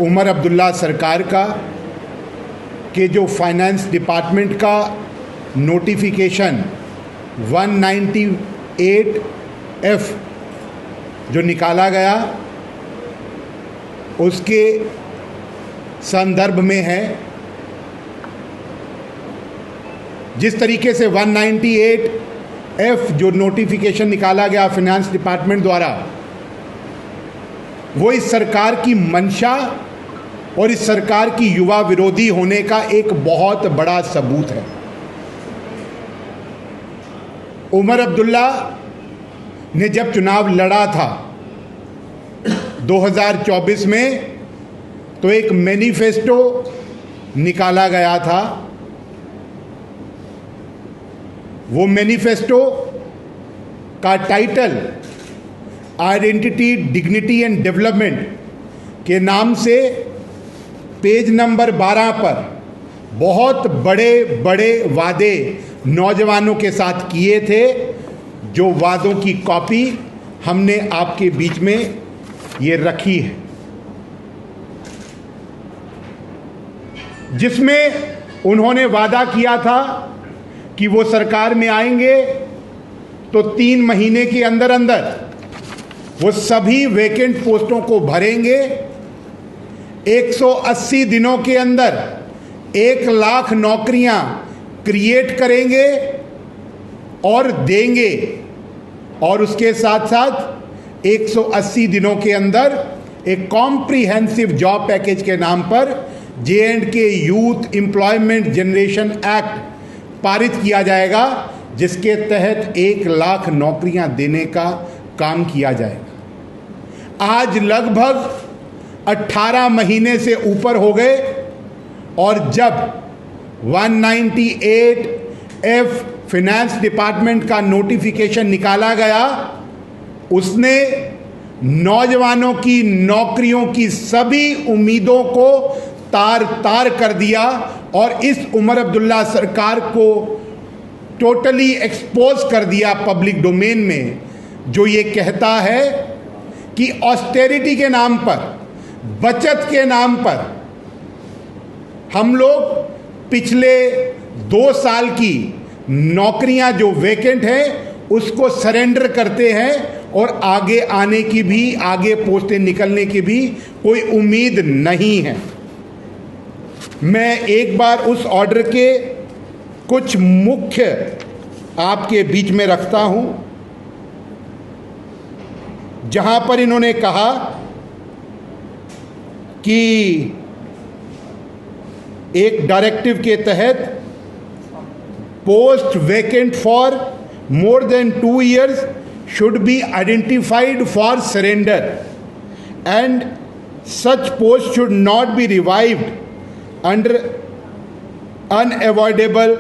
उमर अब्दुल्ला सरकार का कि जो फाइनेंस डिपार्टमेंट का नोटिफिकेशन 198F जो निकाला गया उसके संदर्भ में है। जिस तरीके से 198F जो नोटिफिकेशन निकाला गया फाइनेंस डिपार्टमेंट द्वारा, वो इस सरकार की मंशा और इस सरकार की युवा विरोधी होने का एक बहुत बड़ा सबूत है। उमर अब्दुल्ला ने जब चुनाव लड़ा था 2024 में, तो एक मैनिफेस्टो निकाला गया था। वो मैनिफेस्टो का title identity, dignity and development के नाम से पेज नंबर 12 पर बहुत बड़े बड़े वादे नौजवानों के साथ किए थे, जो वादों की कॉपी हमने आपके बीच में ये रखी है, जिसमें उन्होंने वादा किया था कि वो सरकार में आएंगे तो 3 महीने के अंदर अंदर वो सभी वैकेंट पोस्टों को भरेंगे। 180 दिनों के अंदर 1 लाख नौकरियां क्रिएट करेंगे और देंगे, और उसके साथ साथ 180 दिनों के अंदर एक कॉम्प्रिहेंसिव जॉब पैकेज के नाम पर J&K youth employment generation act पारित किया जाएगा, जिसके तहत 1 लाख नौकरियां देने का काम किया जाएगा। आज लगभग 18 महीने से ऊपर हो गए, और जब 198F फाइनेंस डिपार्टमेंट का नोटिफिकेशन निकाला गया, उसने नौजवानों की नौकरियों की सभी उम्मीदों को तार तार कर दिया, और इस उमर अब्दुल्ला सरकार को टोटली एक्सपोज कर दिया पब्लिक डोमेन में, जो ये कहता है कि ऑस्टेरिटी के नाम पर, बचत के नाम पर हम लोग पिछले 2 साल की नौकरियां जो वैकेंट हैं उसको सरेंडर करते हैं, और आगे आने की भी, आगे पोस्टें निकलने की भी कोई उम्मीद नहीं है। मैं एक बार उस ऑर्डर के कुछ मुख्य आपके बीच में रखता हूं, जहां पर इन्होंने कहा कि एक डायरेक्टिव के तहत post vacant for more than 2 years should be identified for surrender, and such post should not be revived under unavoidable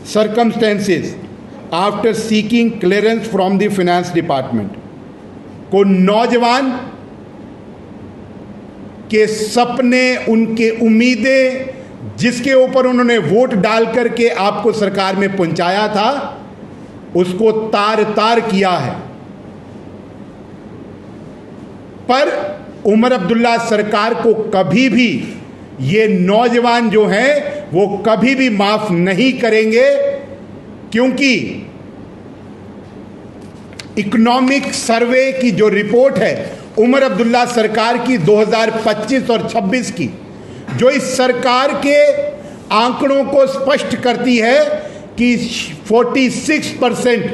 circumstances after seeking clearance from the finance department। को नौजवान के सपने, उनके उम्मीदें, जिसके ऊपर उन्होंने वोट डाल करके आपको सरकार में पहुंचाया था, उसको तार तार किया है। पर उमर अब्दुल्ला सरकार को कभी भी ये नौजवान जो हैं वो कभी भी माफ नहीं करेंगे, क्योंकि इकोनॉमिक सर्वे की जो रिपोर्ट है उमर अब्दुल्ला सरकार की 2025 और 26 की, जो इस सरकार के आंकड़ों को स्पष्ट करती है कि 46%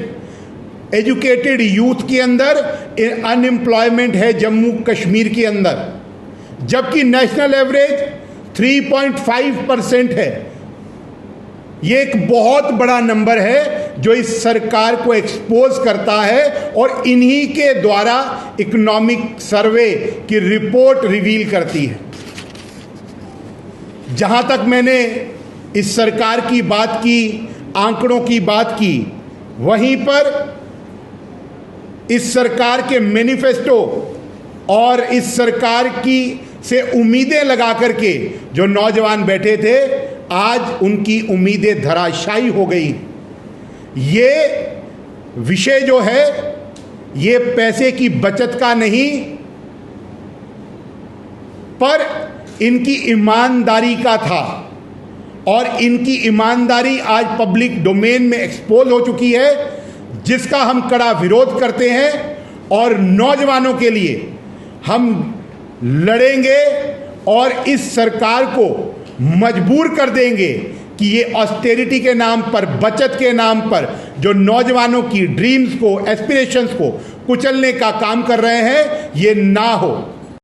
एजुकेटेड यूथ के अंदर अनएम्प्लॉयमेंट है जम्मू कश्मीर के अंदर, जबकि नेशनल एवरेज 3.5% है। ये एक बहुत बड़ा नंबर है जो इस सरकार को एक्सपोज करता है, और इन्हीं के द्वारा इकोनॉमिक सर्वे की रिपोर्ट रिवील करती है। जहां तक मैंने इस सरकार की बात की, आंकड़ों की बात की, वहीं पर इस सरकार के मैनिफेस्टो और इस सरकार की से उम्मीदें लगा करके जो नौजवान बैठे थे, आज उनकी उम्मीदें धराशायी हो गई। ये विषय जो है ये पैसे की बचत का नहीं, पर इनकी ईमानदारी का था और इनकी ईमानदारी आज पब्लिक डोमेन में एक्सपोज हो चुकी है, जिसका हम कड़ा विरोध करते हैं और नौजवानों के लिए हम लड़ेंगे और इस सरकार को मजबूर कर देंगे कि ये ऑस्टेरिटी के नाम पर, बचत के नाम पर जो नौजवानों की ड्रीम्स को, एस्पिरेशंस को कुचलने का काम कर रहे हैं, ये ना हो।